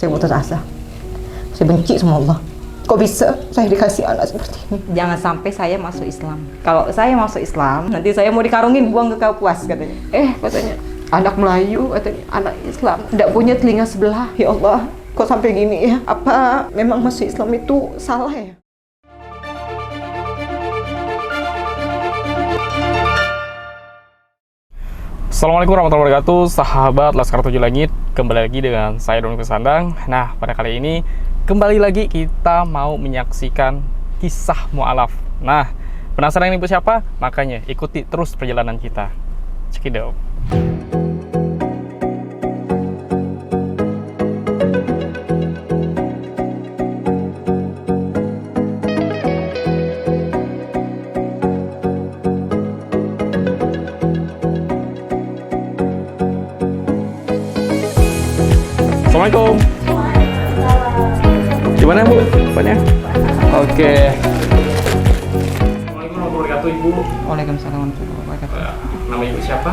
Saya putus asa. Saya benci sama Allah. Kok bisa saya dikasih anak seperti ini? Jangan sampai saya masuk Islam. Kalau saya masuk Islam, nanti saya mau dikarungin buang ke Kapuas katanya. Katanya anak Melayu, katanya anak Islam, tidak punya telinga sebelah. Ya Allah, kok sampai gini ya? Apa memang masuk Islam itu salah ya? Assalamualaikum warahmatullahi wabarakatuh, sahabat Laskar Tujuh Langit. Kembali lagi dengan saya Doni Kesandang. Nah, pada kali ini kembali lagi kita mau menyaksikan kisah mu'alaf. Nah, penasaran ini siapa? Makanya ikuti terus perjalanan kita. Check it out. Assalamualaikum. Gimana Bu? Apanya? Oke. Assalamualaikum warahmatullahi wabarakatuh, Ibu. Waalaikumsalam warahmatullahi wabarakatuh. Nama Ibu siapa?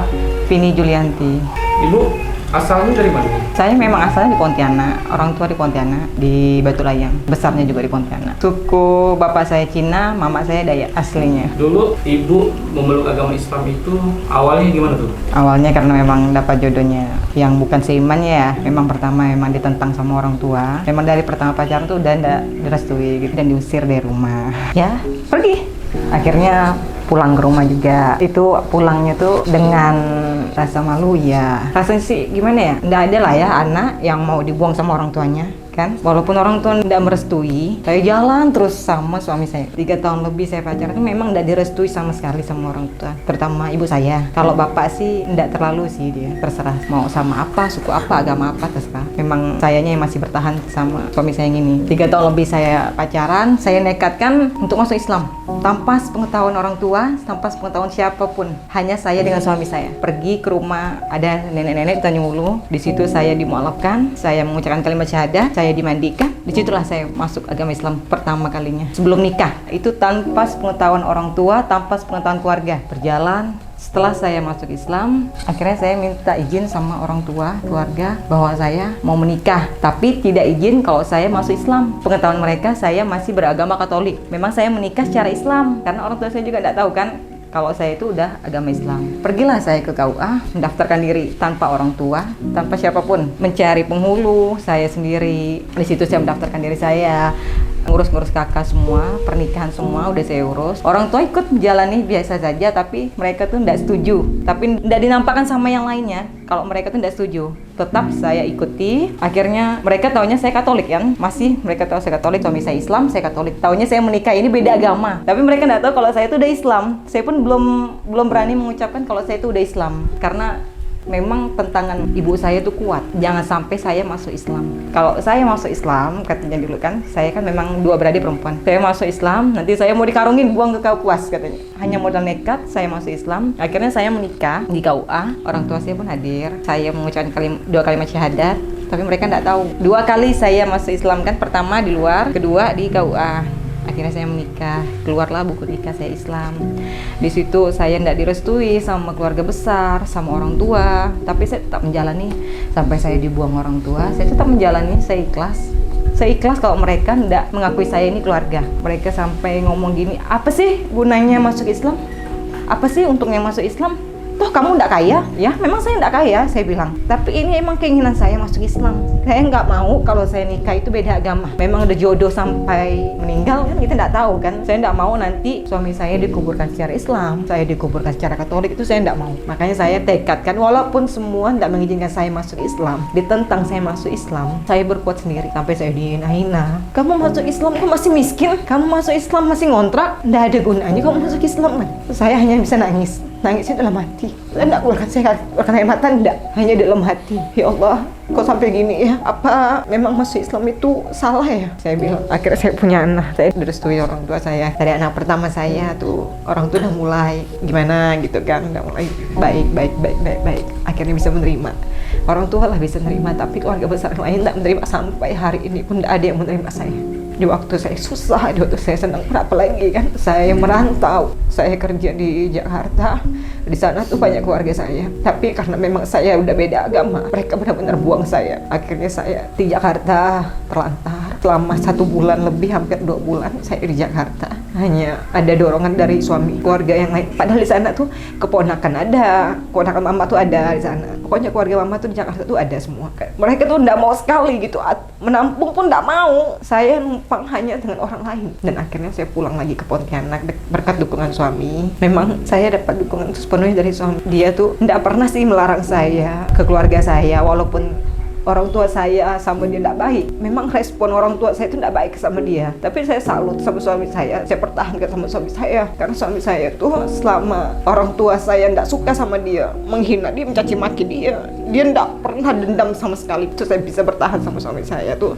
Vini Julianti. Ibu asalnya dari mana? Saya memang asalnya di Pontianak, orang tua di Pontianak, di Batu Layang, besarnya juga di Pontianak. Suku bapak saya Cina, mama saya Dayak aslinya. Dulu Ibu memeluk agama Islam itu awalnya gimana tuh? Awalnya karena memang dapat jodohnya yang bukan seiman ya. Memang pertama memang ditentang sama orang tua. Memang dari pertama pacaran tuh udah nggak direstui gitu, dan diusir dari rumah. Ya, pergi. Akhirnya pulang ke rumah juga. Itu pulangnya tuh dengan rasa malu ya. Rasanya sih gimana ya? Nggak ada lah ya anak yang mau dibuang sama orang tuanya. Kan? Walaupun orang tua tidak merestui, saya jalan terus sama suami saya. 3 tahun lebih saya pacaran, itu memang tidak direstui sama sekali sama orang tua, terutama ibu saya. Kalau bapak sih tidak terlalu sih, dia terserah mau sama apa, suku apa, agama apa, terserah. Memang sayanya yang masih bertahan sama suami saya yang ini. 3 tahun lebih saya pacaran, saya nekatkan untuk masuk Islam tanpa sepengetahuan orang tua, tanpa sepengetahuan siapapun. Hanya saya dengan suami saya pergi ke rumah ada nenek-nenek di Tanjung Ulu. Di situ saya dimualafkan, saya mengucapkan kalimat syahadah, saya dimandikan. Disitulah saya masuk agama Islam pertama kalinya. Sebelum nikah, itu tanpa sepengetahuan orang tua, tanpa sepengetahuan keluarga. Berjalan, setelah saya masuk Islam, akhirnya saya minta izin sama orang tua, keluarga, bahwa saya mau menikah. Tapi tidak izin kalau saya masuk Islam. Pengetahuan mereka, saya masih beragama Katolik. Memang saya menikah secara Islam, karena orang tua saya juga tidak tahu kan kalau saya itu udah agama Islam. Pergilah saya ke KUA, mendaftarkan diri tanpa orang tua, tanpa siapapun. Mencari penghulu, saya sendiri. Di situ saya mendaftarkan diri saya, ngurus-ngurus kakak semua, pernikahan semua udah saya urus. Orang tua ikut menjalani biasa saja, tapi mereka tuh tidak setuju. Tapi tidak dinampakkan sama yang lainnya kalau mereka tuh tidak setuju. Tetap saya ikuti. Akhirnya mereka taunya saya Katolik kan, masih mereka tahu saya Katolik, suami saya Islam, saya Katolik. Taunya saya menikah ini beda agama. Tapi mereka tidak tahu kalau saya itu udah Islam. Saya pun belum berani mengucapkan kalau saya itu udah Islam, karena memang tentangan ibu saya itu kuat. Jangan sampai saya masuk Islam. Kalau saya masuk Islam, katanya dulu kan, saya kan memang 2 beradik perempuan. Saya masuk Islam, nanti saya mau dikarungin buang ke Kapuas katanya. Hanya modal nekat, saya masuk Islam. Akhirnya saya menikah di KUA. Orang tua saya pun hadir. Saya mengucapkan 2 kalimat syahadat. Tapi mereka tidak tahu. 2 kali saya masuk Islam kan, pertama di luar, kedua di KUA. Akhirnya saya menikah, keluarlah buku nikah saya Islam. Di situ saya tidak direstui sama keluarga besar, sama orang tua, tapi saya tetap menjalani sampai saya dibuang orang tua. Saya tetap menjalani, saya ikhlas. Saya ikhlas kalau mereka tidak mengakui saya ini keluarga. Mereka sampai ngomong gini, apa sih gunanya masuk Islam? Apa sih untungnya masuk Islam? Toh kamu nggak kaya? Ya memang saya nggak kaya, saya bilang. Tapi ini emang keinginan saya masuk Islam. Saya nggak mau kalau saya nikah itu beda agama. Memang udah jodoh sampai meninggal kan, kita nggak tahu kan. Saya nggak mau nanti suami saya dikuburkan secara Islam, saya dikuburkan secara Katolik, itu saya nggak mau. Makanya saya tekadkan, walaupun semua nggak mengizinkan saya masuk Islam, ditentang saya masuk Islam, saya berkuat sendiri. Sampai saya dihina-hina. Kamu masuk Islam, kamu masih miskin. Kamu masuk Islam masih ngontrak, nggak ada gunanya kamu masuk Islam kan. Saya hanya bisa nangis. Nangisnya dalam hati. Saya tidak keluarkan air mata, tidak. Hanya dalam hati. Ya Allah, kok sampai gini ya? Apa memang masuk Islam itu salah ya? Saya bilang. Akhirnya saya punya anak. Saya direstui orang tua saya. Dari anak pertama saya tuh, orang tua udah mulai gimana gitu kan. Udah mulai baik. Akhirnya bisa menerima. Orang tua lah bisa menerima, tapi keluarga besar lain tidak menerima. Sampai hari ini pun tidak ada yang menerima saya. Di waktu saya susah, di waktu saya senang, apalagi kan saya merantau, saya kerja di Jakarta, Di sana tuh banyak keluarga saya, tapi karena memang saya udah beda agama, mereka benar-benar buang saya. Akhirnya saya di Jakarta terlantar selama 1 bulan lebih, hampir 2 bulan saya di Jakarta. Hanya ada dorongan dari suami, keluarga yang lain. Padahal di sana tuh keponakan ada, keponakan mama tuh ada di sana. Pokoknya keluarga mama tuh di Jakarta tuh ada semua. Mereka tuh nggak mau sekali gitu, menampung pun nggak mau. Saya numpang hanya dengan orang lain. Dan akhirnya saya pulang lagi ke Pontianak berkat dukungan suami. Memang saya dapat dukungan sepenuhnya dari suami. Dia tuh nggak pernah sih melarang saya ke keluarga saya, walaupun orang tua saya sama dia tidak baik. Memang respon orang tua saya itu tidak baik sama dia. Tapi saya salut sama suami saya pertahankan sama suami saya. Karena suami saya tuh selama orang tua saya tidak suka sama dia, menghina dia, mencaci maki dia tidak pernah dendam sama sekali. Itu saya bisa bertahan sama suami saya tuh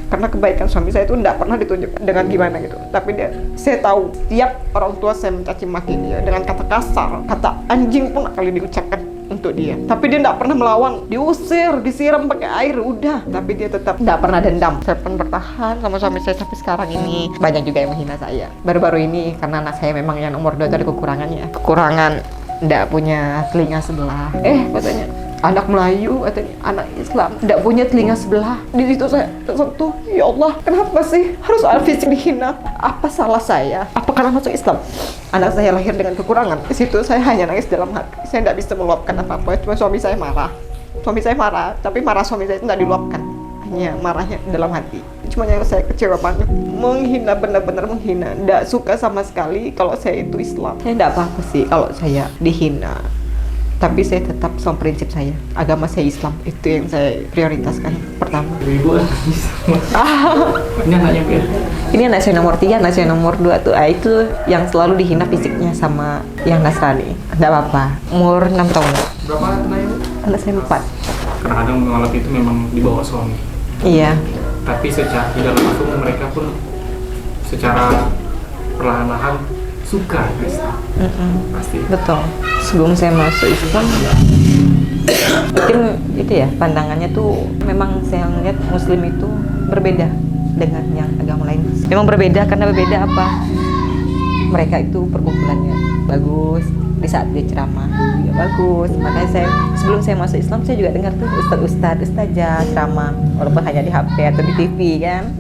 karena kebaikan suami saya itu tidak pernah ditunjukkan dengan gimana gitu. Tapi saya tahu tiap orang tua saya mencaci maki dia dengan kata kasar, kata anjing pun kali diucapkan untuk dia, tapi dia tidak pernah melawan, diusir, disiram pakai air, udah. Tapi dia tetap tidak pernah dendam. Saya pun bertahan sama suami saya sampai sekarang ini. Banyak juga yang menghina saya baru-baru ini karena anak saya memang yang nomor 2 dari kekurangannya, kekurangan tidak punya telinga sebelah. Katanya anak Melayu, katanya anak Islam tidak punya telinga sebelah. Di situ saya tersentuh, ya Allah, kenapa sih harus fisik dihina? Apa salah saya? Apa karena masuk Islam anak saya lahir dengan kekurangan? Di situ saya hanya nangis dalam hati. Saya tidak bisa meluapkan apa-apa. Cuma suami saya marah. Suami saya marah, tapi marah suami saya itu tidak diluapkan. Hanya marahnya dalam hati. Cuma yang saya kecewa banget, menghina, benar-benar menghina. Tidak suka sama sekali kalau saya itu Islam. Saya tidak apa-apa sih kalau saya dihina. Tapi saya tetap sama prinsip saya, agama saya Islam, itu yang saya prioritaskan pertama. Ibu ini anaknya ya? Ini anak saya nomor 3, anak saya nomor 2 tuh, itu yang selalu dihina fisiknya sama yang Nasrani. Nggak apa-apa, umur 6 tahun. Berapa anaknya? Anak saya 4. Karena kadang mengalami itu memang dibawa suami. Iya. Tapi secara tidak langsung mereka pun secara perlahan-lahan suka Islam. Pasti. Betul. Sebelum saya masuk Islam, mungkin itu ya pandangannya tuh memang saya lihat Muslim itu berbeda dengan yang agama lain. Memang berbeda karena berbeda apa? Mereka itu perkumpulannya bagus, di saat dia ceramah juga bagus. Makanya sebelum saya masuk Islam saya juga dengar tuh ustazah ceramah, walaupun hanya di HP atau di TV kan.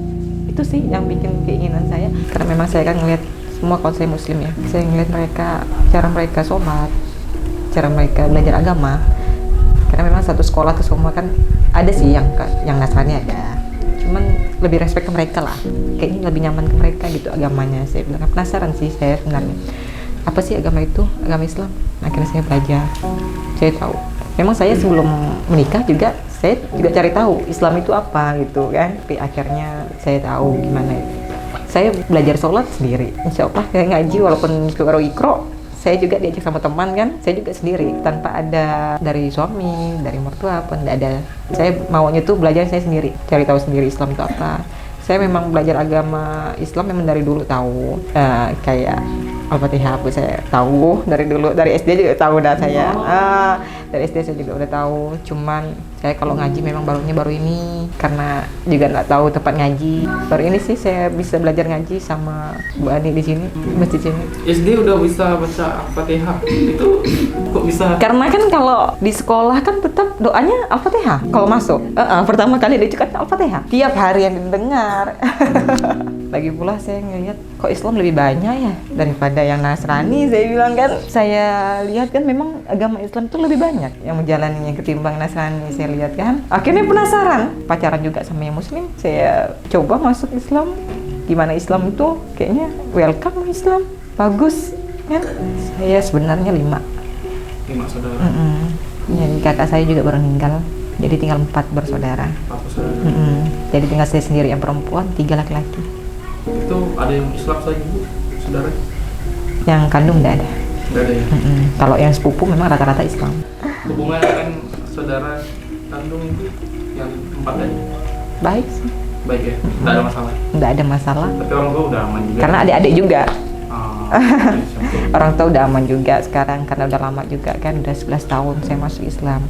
Itu sih yang bikin keinginan saya, karena memang saya kan ngeliat semua kalau saya Muslim ya, saya ngeliat mereka, cara mereka sholat, cara mereka belajar agama. Karena memang satu sekolah tuh semua kan ada sih yang Nasrani ada, cuman lebih respect ke mereka lah, kayaknya lebih nyaman ke mereka gitu agamanya. Saya bilang penasaran sih saya sebenarnya, apa sih agama itu, agama Islam. Akhirnya saya belajar, saya tahu. Memang saya sebelum menikah juga saya juga cari tahu Islam itu apa gitu kan. Tapi akhirnya saya tahu gimana itu. Saya belajar sholat sendiri, insya Allah kayak ngaji walaupun baru ikro, saya juga diajak sama teman kan, saya juga sendiri tanpa ada dari suami, dari mertua pun tidak ada. Saya maunya tuh belajar saya sendiri, cari tahu sendiri Islam itu apa. Saya memang belajar agama Islam memang dari dulu tahu, kayak Al-Fatihah saya tahu dari dulu, dari SD juga tahu dah saya. Dari SD saya juga udah tahu, cuman saya kalau ngaji memang baru ini karena juga nggak tahu tempat ngaji. Baru ini sih saya bisa belajar ngaji sama Bu Ani di sini, masjid sini. SD udah bisa baca Al-Fatihah, itu kok bisa? Karena kan kalau di sekolah kan tetap doanya Al-Fatihah kalau masuk. Pertama kali diucapkan Al-Fatihah, tiap hari yang didengar. Lagi pula saya ngelihat kok Islam lebih banyak ya daripada yang Nasrani. Saya bilang kan, saya lihat kan memang agama Islam itu lebih banyak yang menjalaninya ketimbang Nasrani. Saya lihat kan, akhirnya penasaran, pacaran juga sama yang Muslim. Saya coba masuk Islam, gimana Islam itu kayaknya welcome Islam, bagus kan. Saya sebenarnya 5 saudara. Jadi kakak saya juga baru meninggal, jadi tinggal 4 bersaudara. 4 bersaudara. Jadi tinggal saya sendiri yang perempuan, 3 laki-laki. Itu ada yang Islam saja Bu, saudara? Yang kandung tidak ada. Tidak ada ya? Kalau yang sepupu memang rata-rata Islam. Hubungan dengan saudara kandung itu yang 4 tadi? Baik sih. Baik ya? Tidak ada masalah? Tidak ada masalah. Tapi orang tua udah aman juga? Karena adik-adik juga. Orang tua udah aman juga sekarang karena udah lama juga kan, udah 11 tahun saya masuk Islam.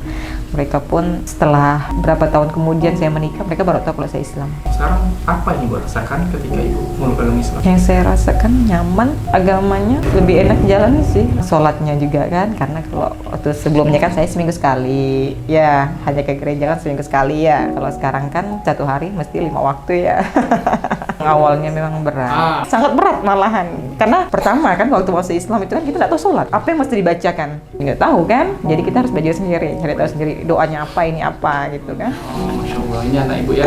Mereka pun setelah berapa tahun kemudian saya menikah, mereka baru tahu kalau saya Islam. Sekarang apa yang Ibu rasakan ketika Ibu meluk agama Islam? Yang saya rasakan nyaman, agamanya lebih enak jalan sih. Sholatnya juga kan, karena kalau waktu sebelumnya kan saya seminggu sekali, ya hanya ke gereja kan seminggu sekali ya. Kalau sekarang kan 1 hari mesti 5 waktu ya. Awalnya memang berat, sangat berat malahan. Karena pertama kan waktu masuk Islam itu kan kita nggak tahu sholat, apa yang mesti dibacakan, nggak tahu kan. Jadi kita harus belajar sendiri, cari tahu sendiri doanya apa, ini apa gitu kan. Masya Allah, ini anak Ibu ya.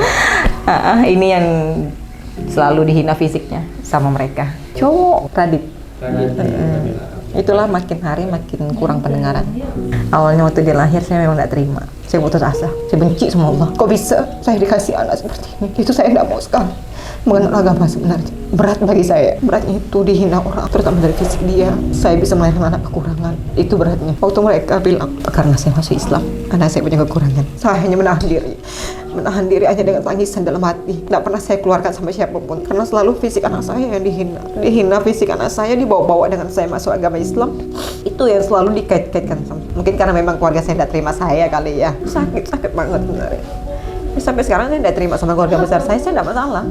Ini yang selalu dihina fisiknya sama mereka. Cowok Radit. Itulah makin hari makin kurang pendengaran. Awalnya waktu dia lahir saya memang tidak terima. Saya putus asa. Saya benci sama Allah. Kok bisa saya dikasih anak seperti ini? Itu saya tidak mau sekali. Mengenal agama sebenarnya berat bagi saya. Beratnya itu dihina orang, terutama dari fisik dia. Saya bisa melahirkan anak kekurangan. Itu beratnya. Waktu mereka bilang, karena saya masuk Islam, anak saya punya kekurangan. Saya hanya menahan diri. Menahan diri hanya dengan tangisan dalam hati. Tidak pernah saya keluarkan sama siapapun. Karena selalu fisik anak saya yang dihina. Dihina fisik anak saya, dibawa-bawa dengan saya masuk agama Islam. Itu yang selalu dikait-kaitkan sama. Mungkin karena memang keluarga saya tidak terima saya kali ya. Sakit banget sebenarnya. Sampai sekarang saya tidak terima sama keluarga besar saya tidak masalah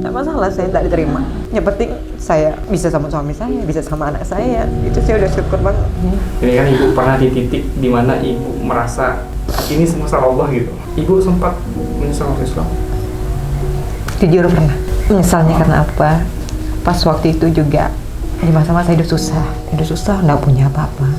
saya tidak diterima. Yang penting saya bisa sama suami saya, bisa sama anak saya, itu saya udah syukur banget. Ini kan Ibu pernah di titik di mana Ibu merasa ini semua salah Allah gitu. Ibu sempat menyesal masuk Islam? Jujur pernah. Menyesalnya karena apa? Pas waktu itu juga di masa-masa hidup susah, nggak punya apa-apa,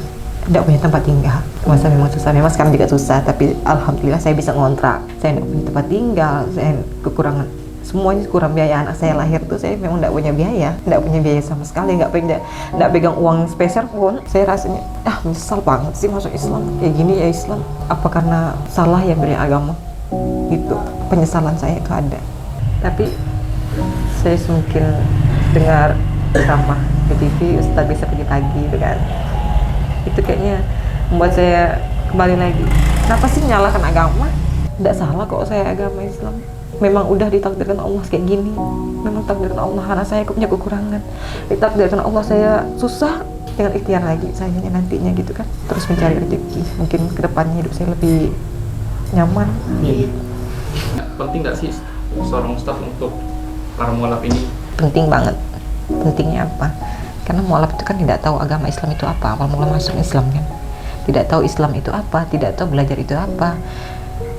nggak punya tempat tinggal. Masa memang susah, memang sekarang juga susah, tapi alhamdulillah saya bisa ngontrak. Saya nggak punya tempat tinggal, saya kekurangan, semuanya kurang biaya. Anak saya lahir tuh saya memang nggak punya biaya sama sekali, nggak pegang uang spesial pun. Saya rasanya menyesal banget sih masuk Islam kayak gini ya. Islam apa karena salah ya beri agama gitu, penyesalan saya itu ada. Tapi saya mungkin dengar sama di TV Ustadz bisa pergi pagi itu kan, itu kayaknya membuat saya kembali lagi. Kenapa sih menyalahkan agama? Tidak salah kok saya agama Islam. Memang udah ditakdirkan Allah kayak gini. Memang takdirkan Allah, anak saya punya kekurangan. Ditakdirkan Allah saya susah, dengan ikhtiar lagi saya nantinya gitu kan. Terus mencari rezeki. Mungkin kedepannya hidup saya lebih nyaman. Iya. Penting nggak sih seorang ustadz untuk para mualaf ini? Penting banget. Pentingnya apa? Karena mualaf itu kan tidak tahu agama Islam itu apa. Awal mula masuk Islam kan, tidak tahu Islam itu apa, tidak tahu belajar itu apa,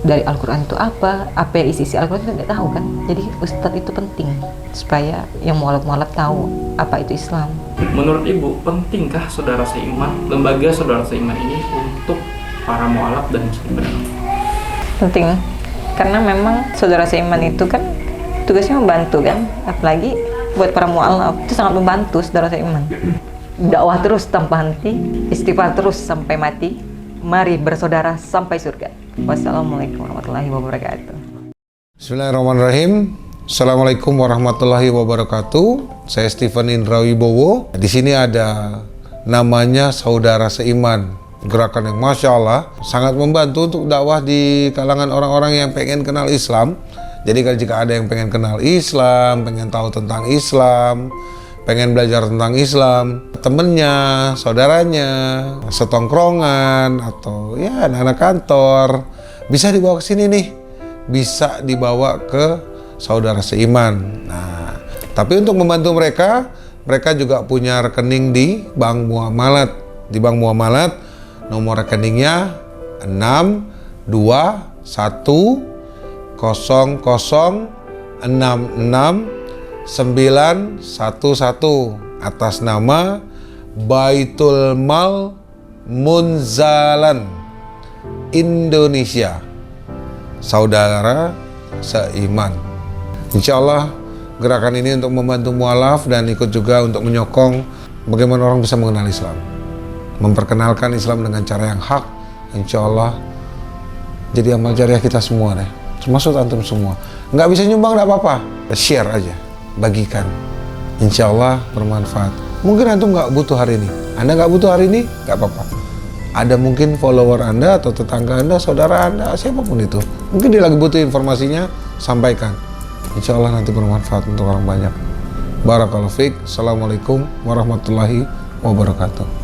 dari Al-Quran itu apa isi Al-Quran itu tidak tahu kan. Jadi ustadz itu penting supaya yang mualaf tahu apa itu Islam. Menurut Ibu, pentingkah saudara seiman, lembaga saudara seiman ini untuk para mualaf dan muslim? Penting, karena memang saudara seiman itu kan tugasnya membantu kan, apalagi buat para mualaf itu sangat membantu saudara seiman. Dakwah terus tanpa henti, istighfar terus sampai mati, mari bersaudara sampai surga. Wassalamualaikum warahmatullahi wabarakatuh. Bismillahirrahmanirrahim. Assalamualaikum warahmatullahi wabarakatuh. Saya Stephen Indra Wibowo. Di sini ada namanya Saudara Seiman. Gerakan yang Masya Allah sangat membantu untuk dakwah di kalangan orang-orang yang pengen kenal Islam. Jadi kalau jika ada yang pengen kenal Islam, pengen tahu tentang Islam, pengen belajar tentang Islam, temennya, saudaranya, setongkrongan, atau ya anak-anak kantor, bisa dibawa ke sini nih, bisa dibawa ke Saudara Seiman. Nah, tapi untuk membantu mereka juga punya rekening di Bank Muamalat. Di Bank Muamalat, nomor rekeningnya 621 0066 911 atas nama Baitul Mal Munzalan Indonesia, Saudara Seiman. Insya Allah gerakan ini untuk membantu mualaf dan ikut juga untuk menyokong bagaimana orang bisa mengenal Islam, memperkenalkan Islam dengan cara yang hak. Insya Allah jadi amal jariah kita semua deh, termasuk antum semua. Nggak bisa nyumbang nggak apa-apa, share aja, bagikan. Insya Allah bermanfaat. Mungkin antum nggak butuh hari ini, Anda nggak butuh hari ini, nggak apa-apa. Ada mungkin follower Anda atau tetangga Anda, saudara Anda, siapapun itu, mungkin dia lagi butuh informasinya, sampaikan. Insya Allah nanti bermanfaat untuk orang banyak. Barakallahu fiik. Assalamualaikum warahmatullahi wabarakatuh. wabarakatuh.